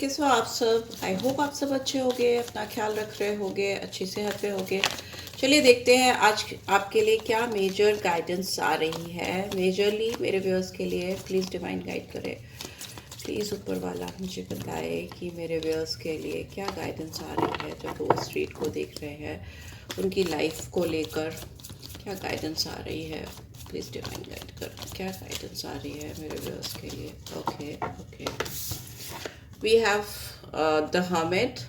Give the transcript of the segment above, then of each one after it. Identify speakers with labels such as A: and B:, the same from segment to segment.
A: कैसे हो आप सब। आई होप आप सब अच्छे होंगे, अपना ख्याल रख रहे होंगे, अच्छी सेहत पे होंगे। चलिए देखते हैं आज आपके लिए क्या मेजर गाइडेंस आ रही है। मेजरली मेरे व्यूअर्स के लिए प्लीज़ डिवाइन गाइड करें। प्लीज़ ऊपर वाला मुझे बताए कि मेरे व्यूअर्स के लिए क्या गाइडेंस आ रही है जो वो स्ट्रीट को देख रहे हैं, उनकी लाइफ को लेकर क्या गाइडेंस आ रही है। प्लीज़ डिवाइन गाइड कर, क्या गाइडेंस आ रही है मेरे व्यूअर्स के लिए। Okay okay, we have the hermit.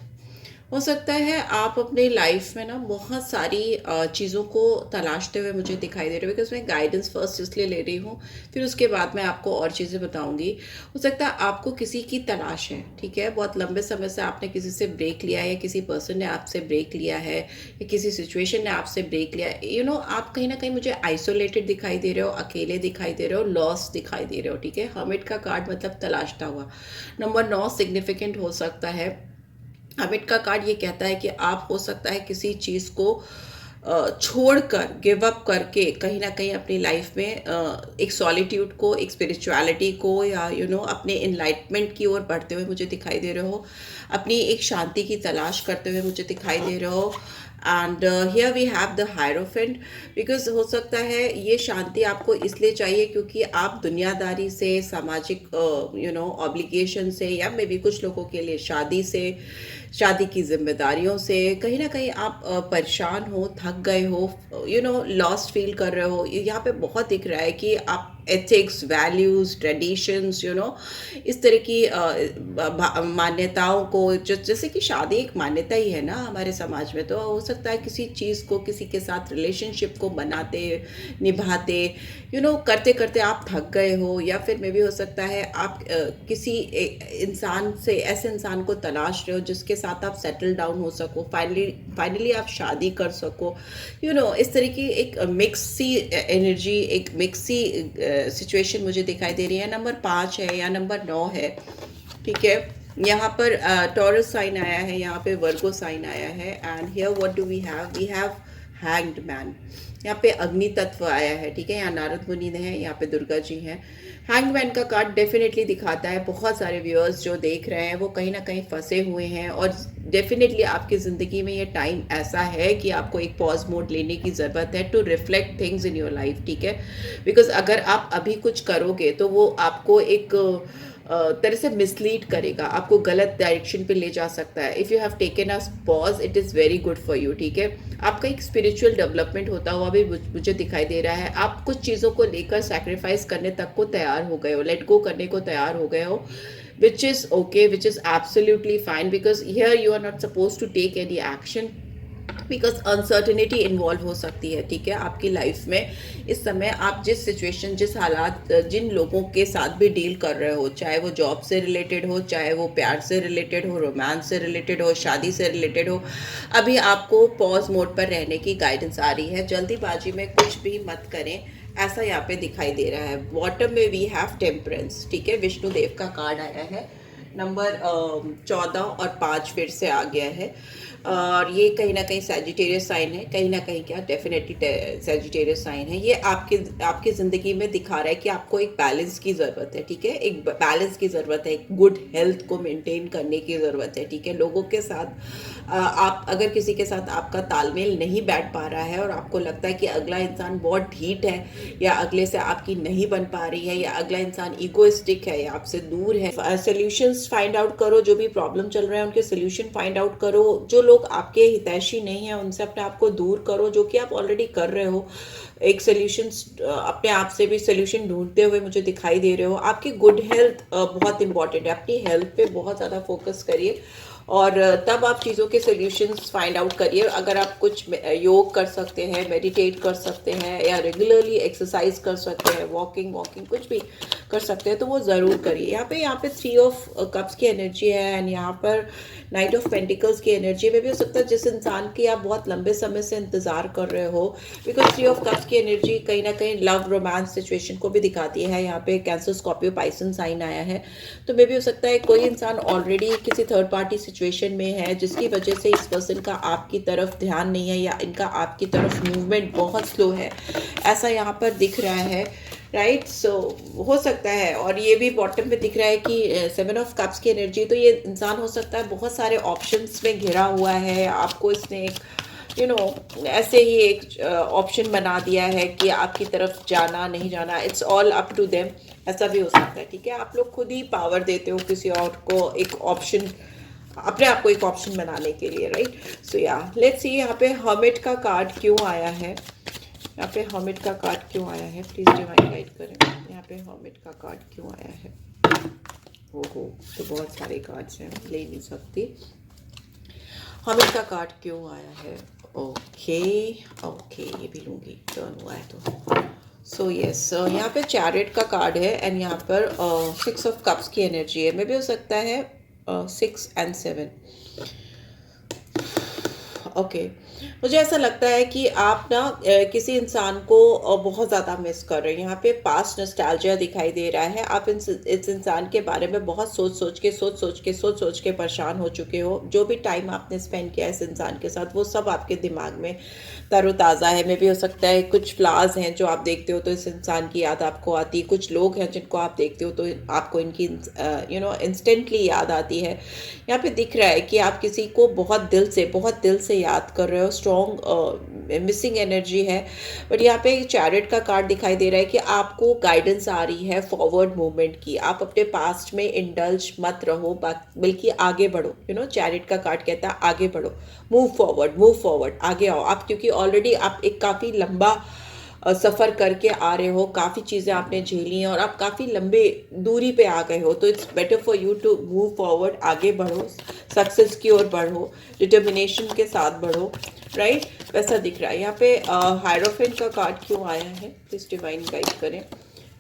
A: हो सकता है आप अपनी लाइफ में ना बहुत सारी चीज़ों को तलाशते हुए मुझे दिखाई दे रहे हो, बिकॉज मैं गाइडेंस फर्स्ट इसलिए ले रही हूँ, फिर उसके बाद मैं आपको और चीज़ें बताऊंगी। हो सकता है आपको किसी की तलाश है, ठीक है। बहुत लंबे समय से आपने किसी से ब्रेक लिया है, या किसी पर्सन ने आपसे ब्रेक लिया है, या किसी सिचुएशन ने आपसे ब्रेक लिया है। आप कहीं ना कहीं मुझे आइसोलेटेड दिखाई दे रहे हो, अकेले दिखाई दे रहे हो, लॉस दिखाई दे रहे हो, ठीक है। हर्मिट का कार्ड मतलब तलाशता हुआ। नंबर 9 सिग्निफिकेंट हो सकता है। हमिट का कार्ड ये कहता है कि आप हो सकता है किसी चीज़ को छोड़कर, गिव अप करके कहीं ना कहीं अपनी लाइफ में एक सॉलिट्यूड को, एक स्पिरिचुअलिटी को, या अपने इनलाइटमेंट की ओर बढ़ते हुए मुझे दिखाई दे रहे हो। अपनी एक शांति की तलाश करते हुए मुझे दिखाई दे रहे हो। And here we have the hierophant, because हो सकता है ये शांति आपको इसलिए चाहिए क्योंकि आप दुनियादारी से, सामाजिक ऑब्लिगेशन से, या मे बी कुछ लोगों के लिए शादी से, शादी की जिम्मेदारियों से कहीं ना कहीं आप परेशान हो, थक गए हो, लॉस्ट फील कर रहे हो। यहाँ पे बहुत दिख रहा है कि आप एथिक्स, वैल्यूज़, ट्रेडिशंस, इस तरह की मान्यताओं को, जैसे कि शादी एक मान्यता ही है ना हमारे समाज में। तो हो सकता है किसी चीज़ को, किसी के साथ रिलेशनशिप को बनाते, निभाते, करते करते आप थक गए हो, या फिर मे भी हो सकता है आप किसी इंसान से, ऐसे इंसान को तलाश रहे हो जिसके साथ आप सेटल डाउन हो सको, फाइनली आप शादी कर सको। इस तरह की एक मिक्स सी एनर्जी, एक मिक्स सी सिचुएशन मुझे दिखाई दे रही है। नंबर 5 है या नंबर 9 है, ठीक है। यहाँ पर टॉरस साइन आया है, यहाँ पे वर्गो साइन आया है। And here what do we have hanged man. यहाँ पे अग्नि तत्व आया है, ठीक है। यहाँ नारद मुनि है, यहाँ पे दुर्गा जी हैं। हैंगमैन का कार्ड डेफिनेटली दिखाता है बहुत सारे व्यूअर्स जो देख रहे हैं वो कहीं ना कहीं फंसे हुए हैं, और डेफिनेटली आपकी ज़िंदगी में ये टाइम ऐसा है कि आपको एक पॉज मोड लेने की ज़रूरत है to reflect things in your life, ठीक है। बिकॉज अगर आप अभी कुछ करोगे तो वो आपको एक तरह से मिसलीड करेगा, आपको गलत डायरेक्शन पे ले जा सकता है। If you have taken a pause, it is very good for you, ठीक है। आपका एक स्पिरिचुअल डेवलपमेंट होता हुआ भी मुझे दिखाई दे रहा है। आप कुछ चीज़ों को लेकर सैक्रिफाइस करने तक को तैयार हो गए हो, लेट गो करने को तैयार हो गए हो, which is okay, which is absolutely fine, because here you are not suppose to take any action, because uncertainty involve हो सकती है, ठीक है, आपकी लाइफ में। इस समय आप जिस सिचुएशन, जिस हालात, जिन लोगों के साथ भी डील कर रहे हो, चाहे वो जॉब से रिलेटेड हो, चाहे वो प्यार से रिलेटेड हो, रोमांस से रिलेटेड हो, शादी से रिलेटेड हो, अभी आपको पॉज मोड पर रहने की गाइडेंस आ रही है। जल्दीबाजी में कुछ भी मत करें, ऐसा यहाँ पे दिखाई दे रहा है। बॉटम में वी हैव टेम्परेंस, ठीक है। विष्णु देव का कार्ड आया है। नंबर 14 और 5 फिर से आ गया है, और ये कहीं ना कहीं सैजिटेरियस साइन है, कहीं ना कहीं क्या, डेफिनेटली सैजिटेरियस साइन है। ये आपकी ज़िंदगी में दिखा रहा है कि आपको एक बैलेंस की ज़रूरत है, ठीक है। एक बैलेंस की ज़रूरत है, एक गुड हेल्थ को मेंटेन करने की ज़रूरत है, ठीक है। लोगों के साथ आप अगर किसी के साथ आपका तालमेल नहीं बैठ पा रहा है, और आपको लगता है कि अगला इंसान बहुत ढीठ है, या अगले से आपकी नहीं बन पा रही है, या अगला इंसान ईगोइस्टिक है, या आपसे दूर है, सोल्यूशंस फाइंड आउट करो। जो भी प्रॉब्लम चल रहे हैं उनके सोल्यूशन फाइंड आउट करो। जो लोग आपके हितैषी नहीं है उनसे अपने आप को दूर करो, जो कि आप ऑलरेडी कर रहे हो। एक सोल्यूशन, अपने आप से भी सोल्यूशन ढूंढते हुए मुझे दिखाई दे रहे हो। आपकी गुड हेल्थ बहुत इंपॉर्टेंट है, अपनी हेल्थ पे बहुत ज़्यादा फोकस करिए, और तब आप चीज़ों के सोल्यूशंस फाइंड आउट करिए। अगर आप कुछ योग कर सकते हैं, मेडिटेट कर सकते हैं, या रेगुलरली एक्सरसाइज कर सकते हैं, वॉकिंग कुछ भी कर सकते हैं तो वो ज़रूर करिए। यहाँ पे 3 ऑफ कप्स की एनर्जी है, एंड यहाँ पर नाइट ऑफ पेंटिकल्स की एनर्जी में भी हो सकता है जिस इंसान की आप बहुत लंबे समय से इंतज़ार कर रहे हो, बिकॉज 3 ऑफ कप्स की एनर्जी कहीं ना कहीं लव रोमांस सिचुएशन को भी दिखाती है। यहाँ पे कैंसर, स्कॉर्पियो, पाइसन साइन आया है, तो मे भी हो सकता है कोई इंसान ऑलरेडी किसी थर्ड पार्टी सिचुएशन में है, जिसकी वजह से इस पर्सन का आपकी तरफ ध्यान नहीं है, या इनका आपकी तरफ मूवमेंट बहुत स्लो है, ऐसा यहाँ पर दिख रहा है। राइट। सो हो सकता है, और ये भी बॉटम पे दिख रहा है कि 7 ऑफ कप्स की एनर्जी, तो ये इंसान हो सकता है बहुत सारे ऑप्शंस में घिरा हुआ है, आपको इसने एक ऐसे ही एक ऑप्शन बना दिया है कि आपकी तरफ जाना नहीं जाना, it's all up to them. ऐसा भी हो सकता है, ठीक है। आप लोग खुद ही पावर देते हो किसी और को एक ऑप्शन, अपने आप को एक ऑप्शन बनाने के लिए, राइट। सो या लेट्स सी यहाँ पे हर्मिट का कार्ड क्यों आया है, यहाँ पे हर्मिट का कार्ड क्यों आया है, प्लीज डिवाइन गाइड करें। यहाँ पे हर्मिट का कार्ड क्यों आया है? ओहो, तो बहुत सारे कार्ड्स हैं, ले नहीं सकती। हर्मिट का कार्ड क्यों आया है? ओके ओके, ये भी लूँगी, टर्न हुआ है तो। सो यस, यहाँ पे चैरियट का कार्ड है, एंड यहाँ पर 6 ऑफ कप्स की एनर्जी है। मे भी हो सकता है 6 and 7। ओके, मुझे ऐसा लगता है कि आप ना किसी इंसान को बहुत ज़्यादा मिस कर रहे हैं। यहाँ पे पास्ट नॉस्टैल्जिया दिखाई दे रहा है। आप इस इंसान के बारे में बहुत सोच सोच के परेशान हो चुके हो। जो भी टाइम आपने स्पेंड किया इस इंसान के साथ, वो सब आपके दिमाग में तरोताज़ा है। में भी हो सकता है कुछ फ्लावर्स हैं जो आप देखते हो तो इस इंसान की याद आपको आती है। कुछ लोग हैं जिनको आप देखते हो तो आपको इनकी इंस्टेंटली याद आती है। यहाँ पे दिख रहा है कि आप किसी को बहुत दिल से याद कर रहे हो। स्ट्रॉन्ग मिसिंग एनर्जी है। बट यहाँ पे चैरियट का कार्ड दिखाई दे रहा है कि आपको गाइडेंस आ रही है फॉरवर्ड मूवमेंट की। आप अपने पास्ट में इंडल्ज मत रहो, बल्कि आगे बढ़ो। चैरियट का कार्ड कहता है आगे बढ़ो, मूव फॉरवर्ड, आगे आओ आप, क्योंकि ऑलरेडी आप एक काफ़ी लंबा सफ़र करके आ रहे हो। काफ़ी चीज़ें आपने झेली हैं और आप काफ़ी लंबे दूरी पे आ गए हो। तो it's better for you to move forward, आगे बढ़ो, सक्सेस की ओर बढ़ो, डिटर्मिनेशन के साथ बढ़ो, राइट। वैसा दिख रहा है। यहाँ पे हायरोफेंट का कार्ड क्यों आया है, प्लीज डिवाइन गाइड करें।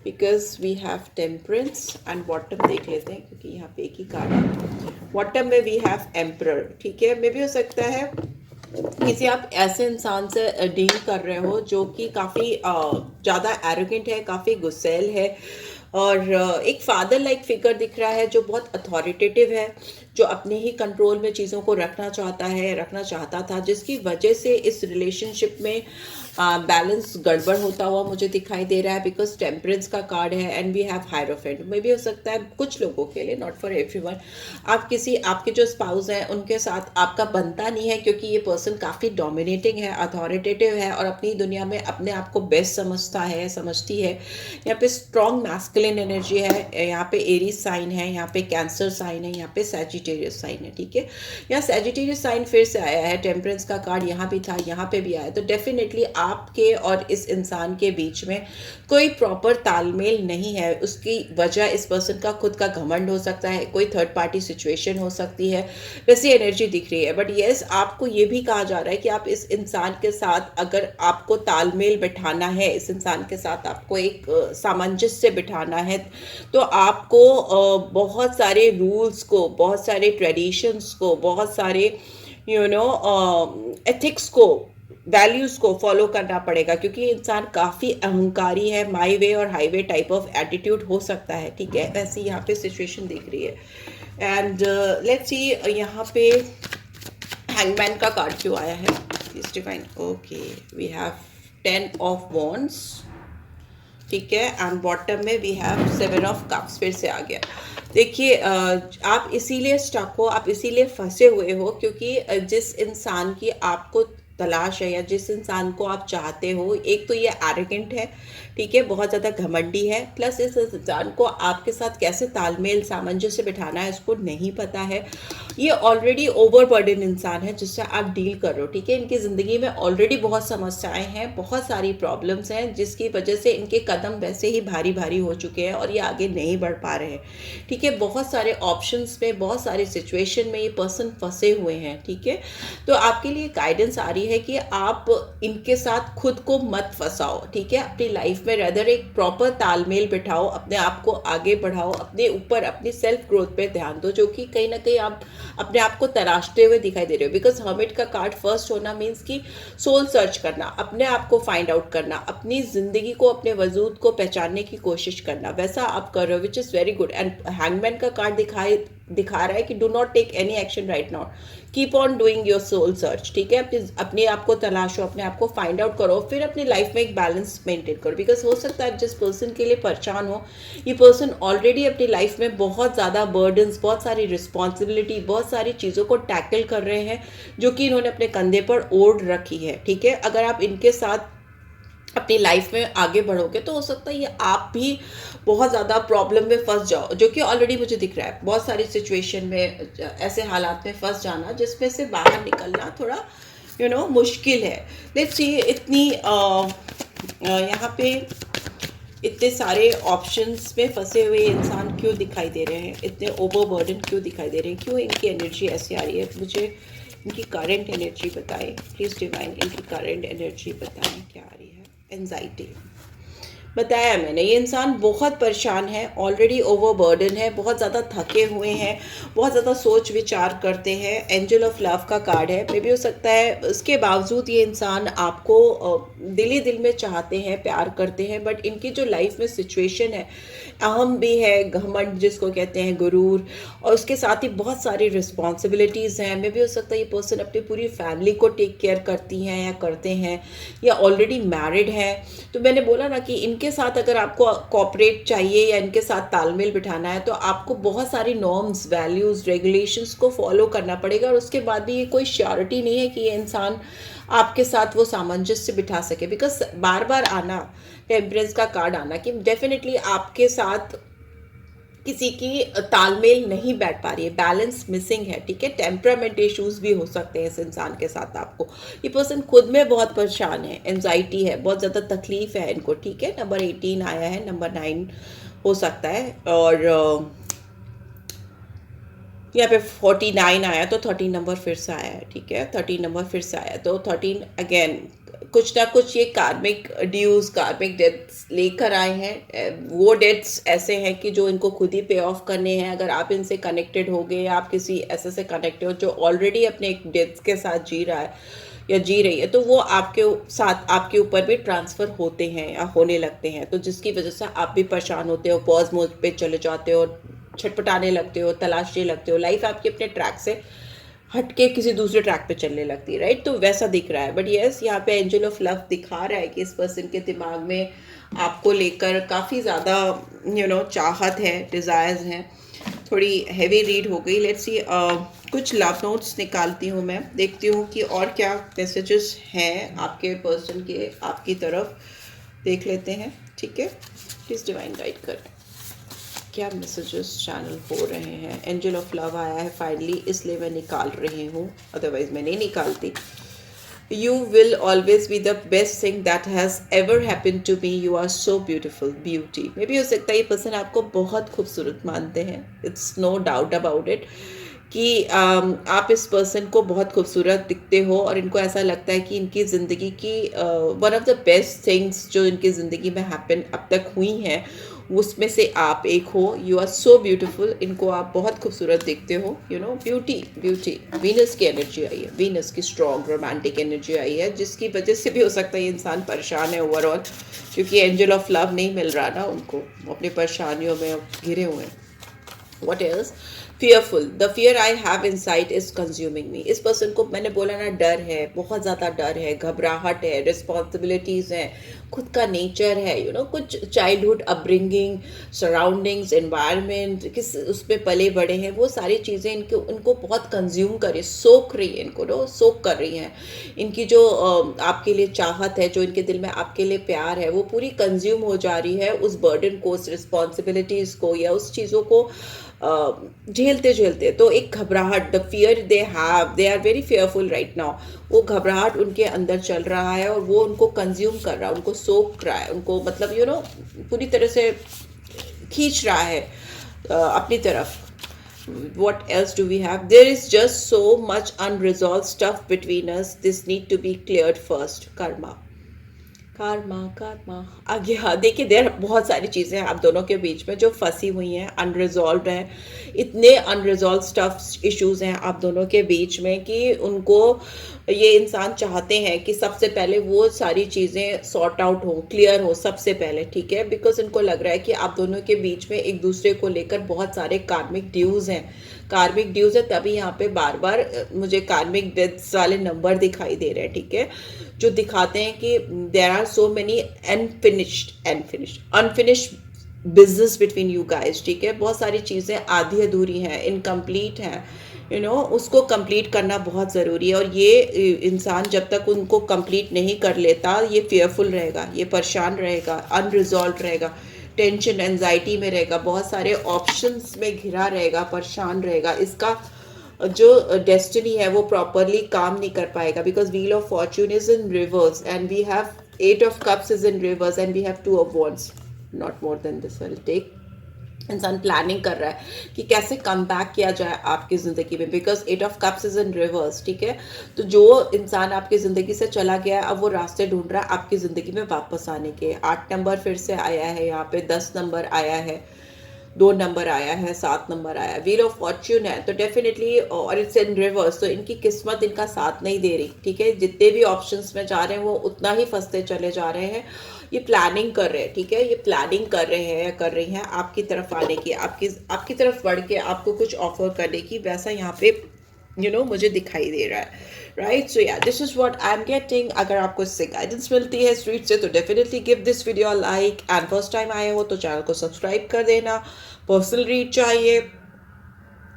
A: Because we have temperance, and bottom देख लेते हैं क्योंकि यहाँ पे एक ही कार्ड है। बॉटम में वी हैव एम्परर, ठीक है। मे भी हो सकता है किसी आप ऐसे इंसान से डील कर रहे हो जो कि काफ़ी ज़्यादा एरोगेंट है, काफ़ी गुस्सैल है, और एक फादर लाइक फिगर दिख रहा है जो बहुत अथॉरिटेटिव है, जो अपने ही कंट्रोल में चीज़ों को रखना चाहता था, जिसकी वजह से इस रिलेशनशिप में बैलेंस गड़बड़ होता हुआ मुझे दिखाई दे रहा है। बिकॉज टेम्परेंस का कार्ड है एंड वी हैव हायरोफेंट। में भी हो सकता है कुछ लोगों के लिए, नॉट फॉर एवरीवन, आप आपके जो स्पाउस हैं उनके साथ आपका बनता नहीं है, क्योंकि ये पर्सन काफ़ी डोमिनेटिंग है, अथॉरिटेटिव है, और अपनी दुनिया में अपने आप को बेस्ट समझती है। यहाँ पे स्ट्रॉन्ग मैस्कुलिन एनर्जी है। यहाँ पे एरीज साइन है, यहाँ पे कैंसर साइन है, यहाँ पे सैजिटेरियस साइन है, ठीक है। यहाँ सैजिटेरियस साइन फिर से आया है। टेम्परेंस का कार्ड यहाँ भी था, यहाँ पे भी आया। तो डेफिनेटली आपके और इस इंसान के बीच में कोई प्रॉपर तालमेल नहीं है। उसकी वजह इस पर्सन का खुद का घमंड हो सकता है, कोई थर्ड पार्टी सिचुएशन हो सकती है, वैसी एनर्जी दिख रही है। बट येस, आपको ये भी कहा जा रहा है कि आप इस इंसान के साथ, अगर आपको तालमेल बिठाना है, इस इंसान के साथ आपको एक सामंजस्य बिठाना है, तो आपको बहुत सारे रूल्स को, बहुत सारे ट्रेडिशंस को, बहुत सारे एथिक्स को, वैल्यूज़ को फॉलो करना पड़ेगा, क्योंकि इंसान काफ़ी अहंकारी है। माई वे और हाईवे टाइप ऑफ एटीट्यूड हो सकता है, ठीक है। वैसे यहाँ पे सिचुएशन दिख रही है। एंड लेट्स सी यहाँ पे हैंगमैन का कार्ड क्यों आया है, please divine. Okay, we have 10 of wands, ठीक है, एंड बॉटम में वी हैव 7 ऑफ कप्स फिर से आ गया। देखिए, आप इसीलिए स्टक हो, आप इसीलिए फंसे हुए हो, क्योंकि जिस इंसान की आपको तलाश है या जिस इंसान को आप चाहते हो, एक तो ये एरोगेंट है, ठीक है, बहुत ज़्यादा घमंडी है, प्लस इस इंसान को आपके साथ कैसे तालमेल सामंजस्य बिठाना है इसको नहीं पता है। ये ऑलरेडी ओवरबर्डन इंसान है जिससे आप डील कर रहे हो, ठीक है। इनकी ज़िंदगी में ऑलरेडी बहुत समस्याएं हैं, बहुत सारी प्रॉब्लम्स हैं, जिसकी वजह से इनके कदम वैसे ही भारी भारी हो चुके हैं और ये आगे नहीं बढ़ पा रहे हैं, ठीक है। बहुत सारे ऑप्शंस में, बहुत सारी सिचुएशन में ये पर्सन फंसे हुए हैं, ठीक है। तो आपके लिए गाइडेंस आ रही है कि आप इनके साथ खुद को मत फंसाओ, ठीक है। अपनी लाइफ में रेदर एक प्रॉपर तालमेल बिठाओ, अपने आप को आगे बढ़ाओ, अपने ऊपर, अपनी सेल्फ ग्रोथ पे ध्यान दो, जो कि कहीं ना कहीं आप अपने आप को तराशते हुए दिखाई दे रहे हो। बिकॉज हर्मिट का कार्ड फर्स्ट होना मीन्स कि सोल सर्च करना, अपने आप को फाइंड आउट करना, अपनी जिंदगी को, अपने वजूद को पहचानने की कोशिश करना, वैसा आप कर रहे हो, which is very good. And hangman का कार्ड दिखा रहा है कि do not take any action right now, keep on doing your soul search, ठीक है। अपने आप को तलाशो, अपने आप को फाइंड आउट करो, फिर अपनी लाइफ में एक बैलेंस मेंटेन करो। बिकॉज हो सकता है जिस पर्सन के लिए परेशान हो, ये पर्सन ऑलरेडी अपनी लाइफ में बहुत ज़्यादा बर्डन्स, बहुत सारी रिस्पॉन्सिबिलिटी, बहुत सारी चीज़ों को टैकल कर रहे हैं जो कि इन्होंने अपने कंधे पर ओढ़ रखी है, ठीक है। अगर आप इनके साथ अपनी लाइफ में आगे बढ़ोगे तो हो सकता है ये आप भी बहुत ज़्यादा प्रॉब्लम में फंस जाओ, जो कि ऑलरेडी मुझे दिख रहा है। बहुत सारी सिचुएशन में ऐसे हालात में फंस जाना जिसमें से बाहर निकलना थोड़ा मुश्किल है। लेट्स सी, इतनी यहाँ पे इतने सारे ऑप्शंस में फंसे हुए इंसान क्यों दिखाई दे रहे हैं, इतने ओवरबर्डन क्यों दिखाई दे रहे हैं, क्यों इनकी एनर्जी ऐसी आ रही है? मुझे इनकी करंट एनर्जी बताएं प्लीज़ डिवाइन, इनकी करंट एनर्जी बताएं क्या आ रही है। एंजाइटी, बताया मैंने, ये इंसान बहुत परेशान है, ऑलरेडी ओवरबर्डन है, बहुत ज़्यादा थके हुए हैं, बहुत ज़्यादा सोच विचार करते हैं। एंजल ऑफ लव का कार्ड है। मे भी हो सकता है उसके बावजूद ये इंसान आपको दिल ही दिल में चाहते हैं, प्यार करते हैं, बट इनकी जो लाइफ में सिचुएशन है, अहम भी है, घमंड जिसको कहते हैं, गुरूर, और उसके साथ ही बहुत सारी रिस्पॉन्सिबिलिटीज़ हैं। मे भी हो सकता है ये पर्सन अपनी पूरी फैमिली को टेक केयर करती हैं या करते हैं, या ऑलरेडी मैरिड हैं। तो मैंने बोला ना कि इनके साथ अगर आपको कॉपरेट चाहिए या इनके साथ तालमेल बिठाना है तो आपको बहुत सारी नॉर्म्स, वैल्यूज़, रेगुलेशंस को फॉलो करना पड़ेगा। और उसके बाद भी ये कोई श्योरिटी नहीं है कि ये इंसान आपके साथ वो सामंजस्य बिठा सके। बिकॉज बार बार आना, टेम्परेंस का कार्ड आना, कि डेफिनेटली आपके साथ किसी की तालमेल नहीं बैठ पा रही है, बैलेंस मिसिंग है, ठीक है। टेम्परामेंट इश्यूज भी हो सकते हैं इस इंसान के साथ आपको। ये पर्सन खुद में बहुत परेशान है, एंजाइटी है, बहुत ज़्यादा तकलीफ है इनको, ठीक है। नंबर 18 आया है, नंबर 9 हो सकता है, और यहाँ पे 49 आया तो 13 नंबर फिर से आया है, ठीक है। 13 नंबर फिर से आया तो 13 अगेन कुछ ना कुछ ये कार्मिक ड्यूज, कार्मिक डेट्स लेकर आए हैं। वो डेट्स ऐसे हैं कि जो इनको खुद ही पे ऑफ करने हैं। अगर आप इनसे कनेक्टेड हो गए, आप किसी ऐसे से कनेक्टेड हो जो ऑलरेडी अपने एक डेट्स के साथ जी रहा है या जी रही है, तो वो आपके साथ, आपके ऊपर भी ट्रांसफ़र होते हैं या होने लगते हैं। तो जिसकी वजह से आप भी परेशान होते हो, पॉज मोड पे चले जाते हो, छटपटाने लगते हो, तलाशने लगते हो, लाइफ आपकी अपने ट्रैक से हटके किसी दूसरे ट्रैक पे चलने लगती है, राइट। तो वैसा दिख रहा है। बट यस, यहाँ पे एंजल ऑफ लव दिखा रहा है कि इस पर्सन के दिमाग में आपको लेकर काफ़ी ज़्यादा चाहत है, डिज़ायर्स हैं। थोड़ी हैवी रीड हो गई। लेट्स सी, कुछ लव नोट्स निकालती हूँ मैं, देखती हूँ कि और क्या मैसेजेस हैं आपके पर्सन के आपकी तरफ, देख लेते हैं, ठीक है। प्लीज़ डिवाइन गाइड करें, क्या मैसेजेस चैनल हो रहे हैं। एंजल ऑफ लव आया है फाइनली, इसलिए मैं निकाल रही हूँ, अदरवाइज मैं नहीं निकालती। You will always be the best thing that has ever happen to me, you are so beautiful, beauty. मे भी हो सकता है ये पर्सन आपको बहुत खूबसूरत मानते हैं, it's no doubt about it, कि आप इस पर्सन को बहुत खूबसूरत दिखते हो और इनको ऐसा लगता है कि इनकी ज़िंदगी की one of the best things जो इनकी ज़िंदगी में हैपन अब तक हुई हैं उसमें से आप एक हो। यू आर सो ब्यूटीफुल, इनको आप बहुत खूबसूरत दिखते हो, ब्यूटी, ब्यूटी। वीनस की एनर्जी आई है, वीनस की स्ट्रॉन्ग रोमांटिक एनर्जी आई है, जिसकी वजह से भी हो सकता है ये इंसान परेशान है ओवरऑल, क्योंकि एंजल ऑफ लव नहीं मिल रहा ना उनको, अपनी परेशानियों में घिरे हुए हैं। What else? Fearful. The fear I have inside is consuming me. इस पर्सन को मैंने बोला ना, डर है, बहुत ज़्यादा डर है, घबराहट है, रिस्पॉन्सिबिलिटीज़ हैं, खुद का नेचर है, कुछ चाइल्डहुड अपब्रिंगिंग, सराउंडिंग्स, एनवायरनमेंट, किस उसमें पले बड़े हैं, वो सारी चीज़ें उनको बहुत कंज्यूम कर रही, सोख रही है इनको, सोख कर रही हैं। इनकी जो आपके लिए चाहत है, जो इनके दिल में आपके लिए प्यार है, वो पूरी कंज्यूम हो जा रही है उस बर्डन को, उस रिस्पॉन्सिबिलिटीज़ को, या उस चीज़ों को झेलते झेलते। तो एक घबराहट, the fear they have, they are very fearful right now, वो घबराहट उनके अंदर चल रहा है और वो उनको कंज्यूम कर रहा है, उनको सोख रहा है, उनको मतलब पूरी तरह से खींच रहा है अपनी तरफ। What else do we have? There is just so much unresolved stuff between us. This need to be cleared first. Karma. Karma आगे। हाँ, देखिए, देर बहुत सारी चीज़ें हैं आप दोनों के बीच में जो फंसी हुई हैं, अनरिजॉल्व हैं। इतने अनरिजॉल्व स्टफ इश्यूज़ हैं आप दोनों के बीच में कि उनको ये इंसान चाहते हैं कि सबसे पहले वो सारी चीज़ें सॉर्ट आउट हो, क्लियर हो सबसे पहले, ठीक है। बिकॉज इनको लग रहा है कि आप दोनों के बीच में एक दूसरे को लेकर बहुत सारे कार्मिक ड्यूज़ हैं कार्मिक ड्यूज है, तभी यहाँ पे बार बार मुझे कार्मिक डेथ्स वाले नंबर दिखाई दे रहे हैं, ठीक है, जो दिखाते हैं कि there are so many unfinished business between you guys, ठीक है, बहुत सारी चीज़ें आधी अधूरी हैं, इनकम्प्लीट हैं, उसको कंप्लीट करना बहुत ज़रूरी है। और ये इंसान जब तक उनको कंप्लीट नहीं कर लेता, ये फेयरफुल रहेगा, ये परेशान रहेगा, अनरिजॉल्व रहेगा, टेंशन एंजाइटी में रहेगा, बहुत सारे ऑप्शंस में घिरा रहेगा, परेशान रहेगा, इसका जो डेस्टिनी है वो प्रॉपरली काम नहीं कर पाएगा, because wheel of fortune is in reverse and we have 8 of Cups is in reverse and we have 2 of Wands, not more than this will take. इंसान प्लानिंग कर रहा है कि कैसे कम बैक किया जाए आपकी ज़िंदगी में, because 8 of Cups is in reverse, ठीक है। तो जो इंसान आपकी ज़िंदगी से चला गया है, अब वो रास्ते ढूंढ रहा है आपकी ज़िंदगी में वापस आने के। 8 नंबर फिर से आया है यहाँ पे, 10 नंबर आया है, 2 नंबर आया है, 7 नंबर आया है, व्हील ऑफ फॉर्च्यून है, तो डेफिनेटली, और इट्स इन रिवर्स, तो इनकी किस्मत इनका साथ नहीं दे रही, ठीक है। जितने भी ऑप्शंस में जा रहे हैं वो उतना ही फंसते चले जा रहे हैं। ये प्लानिंग कर रहे हैं, ठीक है, ये प्लानिंग कर रहे हैं या कर रही हैं आपकी तरफ आने की, आपकी तरफ बढ़ के आपको कुछ ऑफर करने की, वैसा यहाँ पे मुझे दिखाई दे रहा है, राइट। सो या this is what I am getting. अगर आपको इससे गाइडेंस मिलती है स्ट्रीट से, तो definitely give this video like, and first time आए हो तो चैनल को सब्सक्राइब कर देना। पर्सनल रीड चाहिए,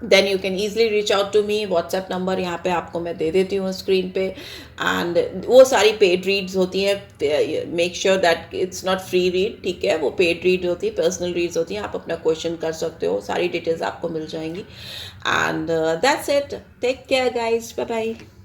A: then you can easily reach out to me. WhatsApp number यहाँ पे आपको मैं दे देती हूँ स्क्रीन पे, एंड वो सारी पेड रीड्स होती हैं, make sure that it's not free read, ठीक है, वो पेड रीड होती है, पर्सनल रीड्स होती हैं, आप अपना क्वेश्चन कर सकते हो, सारी डिटेल्स आपको मिल जाएंगी। And that's it, take care guys, bye bye.